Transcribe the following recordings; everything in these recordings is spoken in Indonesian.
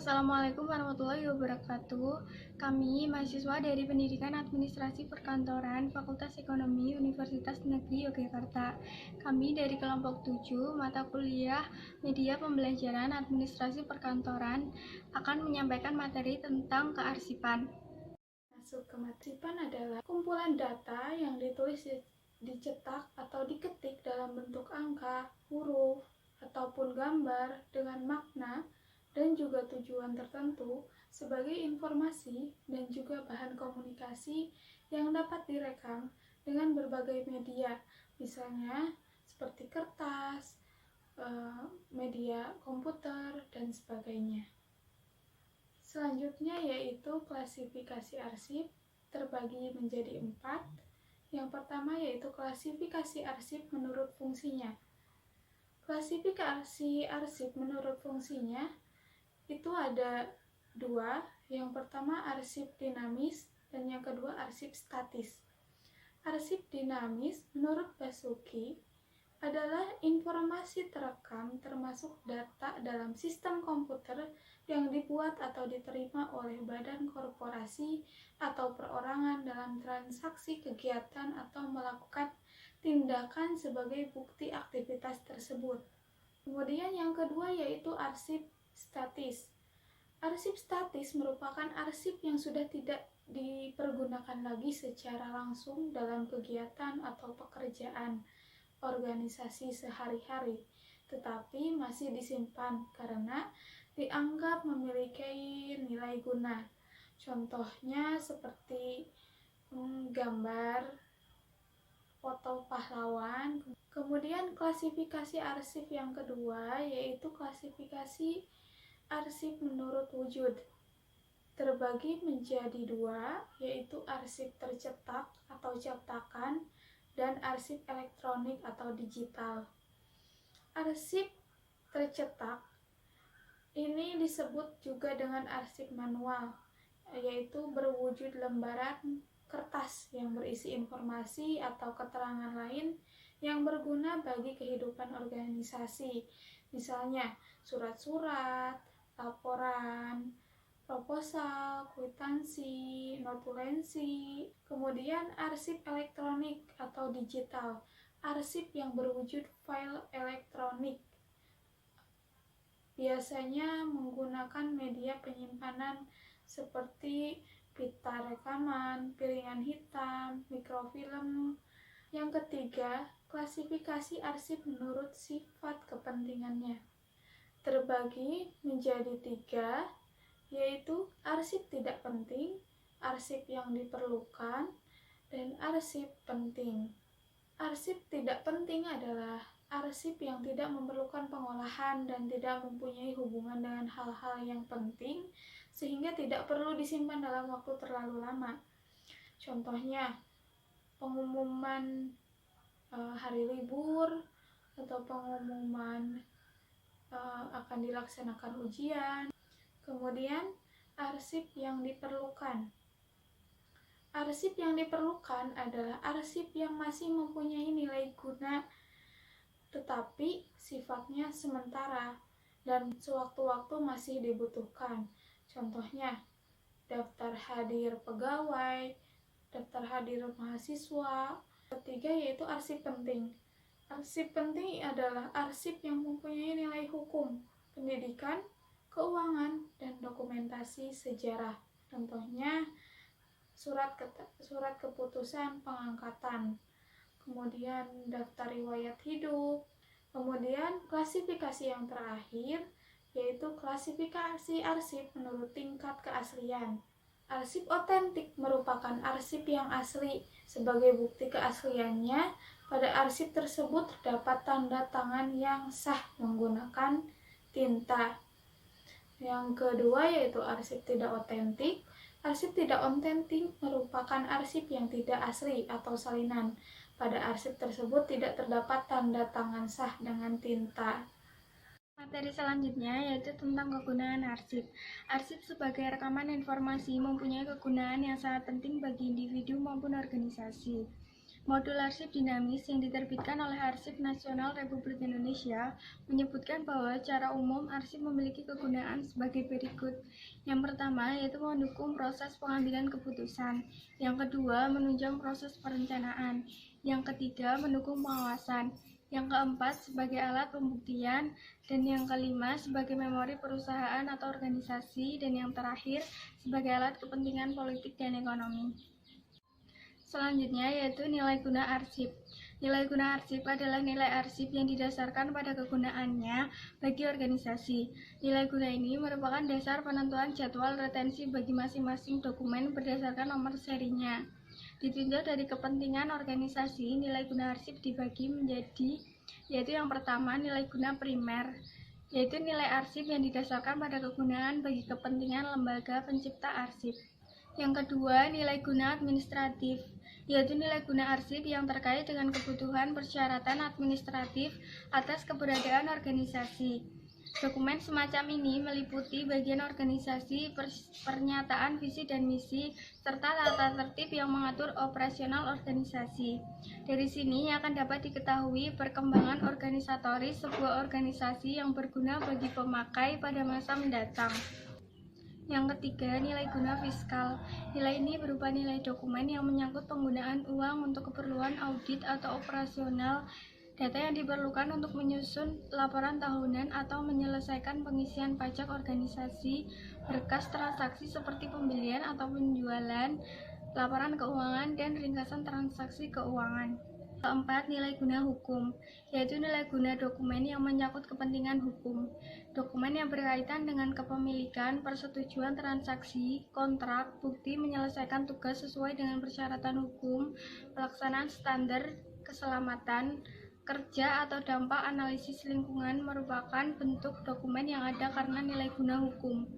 Assalamualaikum warahmatullahi wabarakatuh. Kami mahasiswa dari Pendidikan Administrasi Perkantoran Fakultas Ekonomi Universitas Negeri Yogyakarta. Kami dari kelompok 7 mata kuliah Media Pembelajaran Administrasi Perkantoran akan menyampaikan materi tentang kearsipan. Masuk ke kearsipan adalah kumpulan data yang ditulis, dicetak atau diketik dalam bentuk angka, huruf, ataupun gambar dengan makna dan juga tujuan tertentu sebagai informasi dan juga bahan komunikasi yang dapat direkam dengan berbagai media, misalnya seperti kertas, media komputer, dan sebagainya. Selanjutnya yaitu klasifikasi arsip terbagi menjadi 4. Yang pertama yaitu klasifikasi arsip menurut fungsinya. Klasifikasi arsip menurut fungsinya itu ada 2. Yang pertama arsip dinamis dan yang kedua arsip statis. Arsip dinamis menurut Basuki adalah informasi terekam termasuk data dalam sistem komputer yang dibuat atau diterima oleh badan korporasi atau perorangan dalam transaksi kegiatan atau melakukan tindakan sebagai bukti aktivitas tersebut. Kemudian yang kedua yaitu arsip statis. Arsip statis merupakan arsip yang sudah tidak dipergunakan lagi secara langsung dalam kegiatan atau pekerjaan organisasi sehari-hari, tetapi masih disimpan karena dianggap memiliki nilai guna. Contohnya seperti gambar, foto pahlawan. Kemudian klasifikasi arsip yang kedua yaitu klasifikasi arsip menurut wujud. Terbagi menjadi 2, yaitu arsip tercetak atau cetakan dan arsip elektronik atau digital. Arsip tercetak ini disebut juga dengan arsip manual, yaitu berwujud lembaran kertas yang berisi informasi atau keterangan lain yang berguna bagi kehidupan organisasi, misalnya surat-surat, laporan, proposal, kwitansi, notulensi. Kemudian arsip elektronik atau digital, arsip yang berwujud file elektronik. Biasanya menggunakan media penyimpanan seperti pita rekaman, piringan hitam, mikrofilm. Yang ketiga, klasifikasi arsip menurut sifat kepentingannya. Terbagi menjadi 3, yaitu arsip tidak penting, arsip yang diperlukan, dan arsip penting. Arsip tidak penting adalah arsip yang tidak memerlukan pengolahan dan tidak mempunyai hubungan dengan hal-hal yang penting sehingga tidak perlu disimpan dalam waktu terlalu lama. Contohnya pengumuman hari libur atau pengumuman akan dilaksanakan ujian. Kemudian arsip yang diperlukan. Arsip yang diperlukan adalah arsip yang masih mempunyai nilai guna tetapi sifatnya sementara dan sewaktu-waktu masih dibutuhkan. Contohnya daftar hadir pegawai, daftar hadir mahasiswa. Ketiga yaitu arsip penting. Arsip penting adalah arsip yang mempunyai nilai hukum, pendidikan, keuangan, dan dokumentasi sejarah. Contohnya surat keputusan pengangkatan, kemudian daftar riwayat hidup. Kemudian klasifikasi yang terakhir yaitu klasifikasi arsip menurut tingkat keaslian. Arsip otentik merupakan arsip yang asli. Sebagai bukti keasliannya, pada arsip tersebut terdapat tanda tangan yang sah menggunakan tinta. Yang kedua yaitu arsip tidak otentik. Arsip tidak otentik merupakan arsip yang tidak asli atau salinan. Pada arsip tersebut tidak terdapat tanda tangan sah dengan tinta. Materi selanjutnya yaitu tentang kegunaan arsip. Arsip sebagai rekaman informasi mempunyai kegunaan yang sangat penting bagi individu maupun organisasi. Modul arsip dinamis yang diterbitkan oleh Arsip Nasional Republik Indonesia menyebutkan bahwa secara umum arsip memiliki kegunaan sebagai berikut. Yang pertama yaitu mendukung proses pengambilan keputusan. Yang kedua, menunjang proses perencanaan. Yang ketiga, mendukung pengawasan. Yang keempat, sebagai alat pembuktian. Dan yang kelima, sebagai memori perusahaan atau organisasi. Dan yang terakhir, sebagai alat kepentingan politik dan ekonomi. Selanjutnya yaitu nilai guna arsip. Nilai guna arsip adalah nilai arsip yang didasarkan pada kegunaannya bagi organisasi. Nilai guna ini merupakan dasar penentuan jadwal retensi bagi masing-masing dokumen berdasarkan nomor serinya. Ditinjau dari kepentingan organisasi, nilai guna arsip dibagi menjadi yaitu yang pertama nilai guna primer, yaitu nilai arsip yang didasarkan pada kegunaan bagi kepentingan lembaga pencipta arsip. Yang kedua, nilai guna administratif, yaitu nilai guna arsip yang terkait dengan kebutuhan persyaratan administratif atas keberadaan organisasi. Dokumen semacam ini meliputi bagian organisasi, pernyataan visi dan misi, serta tata tertib yang mengatur operasional organisasi. Dari sini akan dapat diketahui perkembangan organisatoris sebuah organisasi yang berguna bagi pemakai pada masa mendatang. Yang ketiga, nilai guna fiskal. Nilai ini berupa nilai dokumen yang menyangkut penggunaan uang untuk keperluan audit atau operasional, data yang diperlukan untuk menyusun laporan tahunan atau menyelesaikan pengisian pajak organisasi, berkas transaksi seperti pembelian atau penjualan, laporan keuangan, dan ringkasan transaksi keuangan. Keempat, nilai guna hukum, yaitu nilai guna dokumen yang menyangkut kepentingan hukum. Dokumen yang berkaitan dengan kepemilikan, persetujuan transaksi, kontrak, bukti menyelesaikan tugas sesuai dengan persyaratan hukum, pelaksanaan standar keselamatan kerja atau dampak analisis lingkungan merupakan bentuk dokumen yang ada karena nilai guna hukum.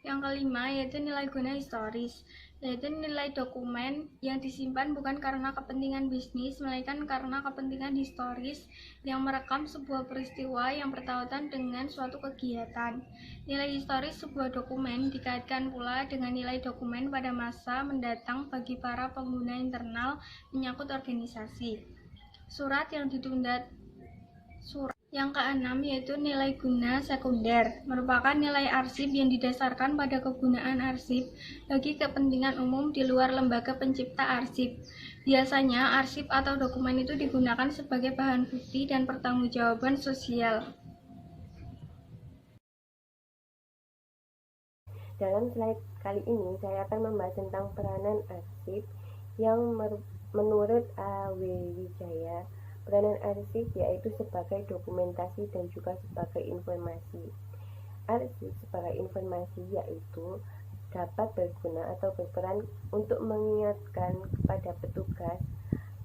Yang kelima yaitu nilai guna historis, yaitu nilai dokumen yang disimpan bukan karena kepentingan bisnis, melainkan karena kepentingan historis yang merekam sebuah peristiwa yang bertautan dengan suatu kegiatan. Nilai historis sebuah dokumen dikaitkan pula dengan nilai dokumen pada masa mendatang bagi para pengguna internal menyangkut organisasi. Surat yang ditunda. Yang keenam yaitu nilai guna sekunder, merupakan nilai arsip yang didasarkan pada kegunaan arsip bagi kepentingan umum di luar lembaga pencipta arsip. Biasanya arsip atau dokumen itu digunakan sebagai bahan bukti dan pertanggungjawaban sosial. Dalam slide kali ini saya akan membahas tentang peranan arsip yang menurut A.W. Wijaya, peranan arsip yaitu sebagai dokumentasi dan juga sebagai informasi. Arsip sebagai informasi yaitu dapat berguna atau berperan untuk mengingatkan kepada petugas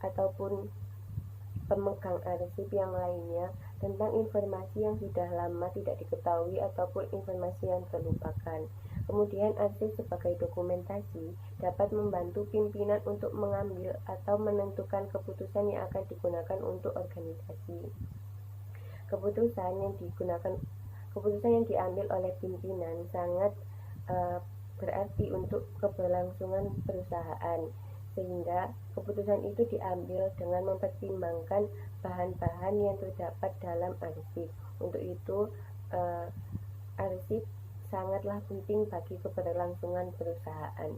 ataupun pemegang arsip yang lainnya tentang informasi yang sudah lama tidak diketahui ataupun informasi yang terlupakan. Kemudian arsip sebagai dokumentasi dapat membantu pimpinan untuk mengambil atau menentukan keputusan yang akan digunakan untuk organisasi. Keputusan yang diambil oleh pimpinan sangat berarti untuk keberlangsungan perusahaan, sehingga keputusan itu diambil dengan mempertimbangkan bahan-bahan yang terdapat dalam arsip. Untuk itu arsip sangatlah penting bagi keberlangsungan perusahaan.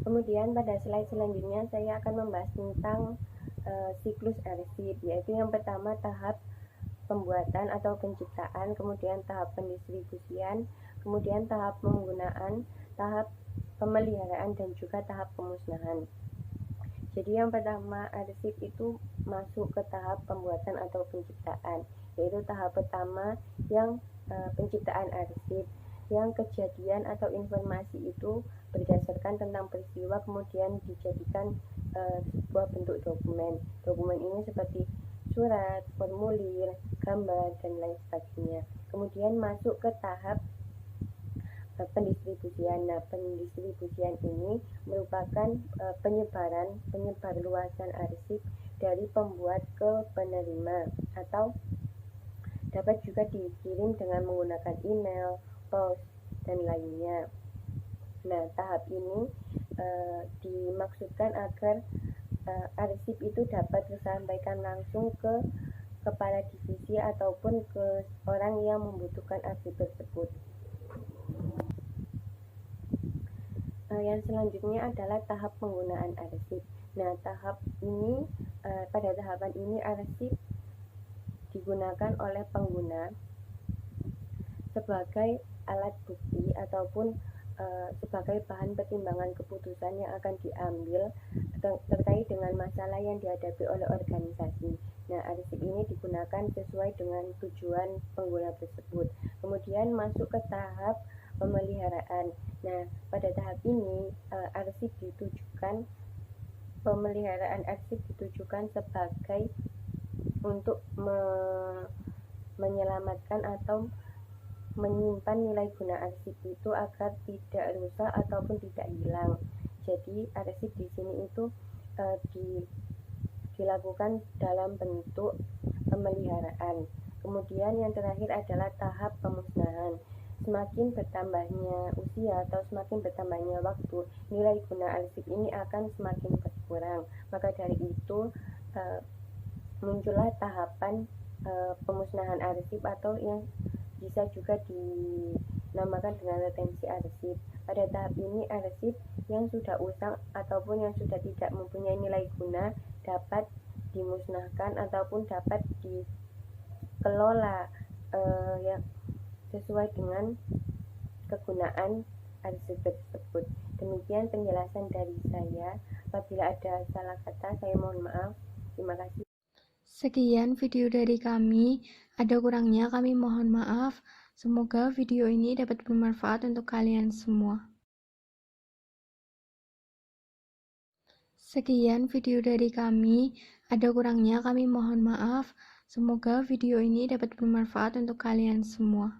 Kemudian pada slide selanjutnya saya akan membahas tentang siklus arsip, yaitu yang pertama tahap pembuatan atau penciptaan, kemudian tahap pendistribusian, kemudian tahap penggunaan, tahap pemeliharaan, dan juga tahap pemusnahan. Jadi yang pertama arsip itu masuk ke tahap pembuatan atau penciptaan, yaitu tahap pertama yang penciptaan arsip, yang kejadian atau informasi itu berdasarkan tentang peristiwa kemudian dijadikan sebuah bentuk dokumen. Dokumen ini seperti surat, formulir, gambar, dan lain sebagainya. Kemudian masuk ke tahap pendistribusian. Nah, pendistribusian ini merupakan penyebarluasan arsip dari pembuat ke penerima, atau dapat juga dikirim dengan menggunakan email, pos, dan lainnya. Nah, tahap ini dimaksudkan agar arsip itu dapat disampaikan langsung ke kepala divisi ataupun ke orang yang membutuhkan arsip tersebut. Yang selanjutnya adalah tahap penggunaan arsip. Nah, pada tahapan ini arsip digunakan oleh pengguna sebagai alat bukti ataupun sebagai bahan pertimbangan keputusan yang akan diambil terkait dengan masalah yang dihadapi oleh organisasi. Nah, arsip ini digunakan sesuai dengan tujuan pengguna tersebut. Kemudian masuk ke tahap pemeliharaan. Nah, pada tahap ini pemeliharaan arsip ditujukan sebagai untuk menyelamatkan atau menyimpan nilai guna arsip itu agar tidak rusak ataupun tidak hilang. Jadi arsip di sini itu dilakukan dalam bentuk pemeliharaan. Kemudian yang terakhir adalah tahap pemusnahan. Semakin bertambahnya usia atau semakin bertambahnya waktu, nilai guna arsip ini akan semakin berkurang. Maka dari itu muncullah tahapan pemusnahan arsip atau yang bisa juga dinamakan dengan retensi arsip. Pada tahap ini arsip yang sudah usang ataupun yang sudah tidak mempunyai nilai guna dapat dimusnahkan ataupun dapat dikelola yang sesuai dengan kegunaan arsip tersebut. Demikian penjelasan dari saya. Apabila ada salah kata, saya mohon maaf. Terima kasih. Sekian video dari kami, ada kurangnya kami mohon maaf. Semoga video ini dapat bermanfaat untuk kalian semua. Sekian video dari kami, ada kurangnya kami mohon maaf. Semoga video ini dapat bermanfaat untuk kalian semua.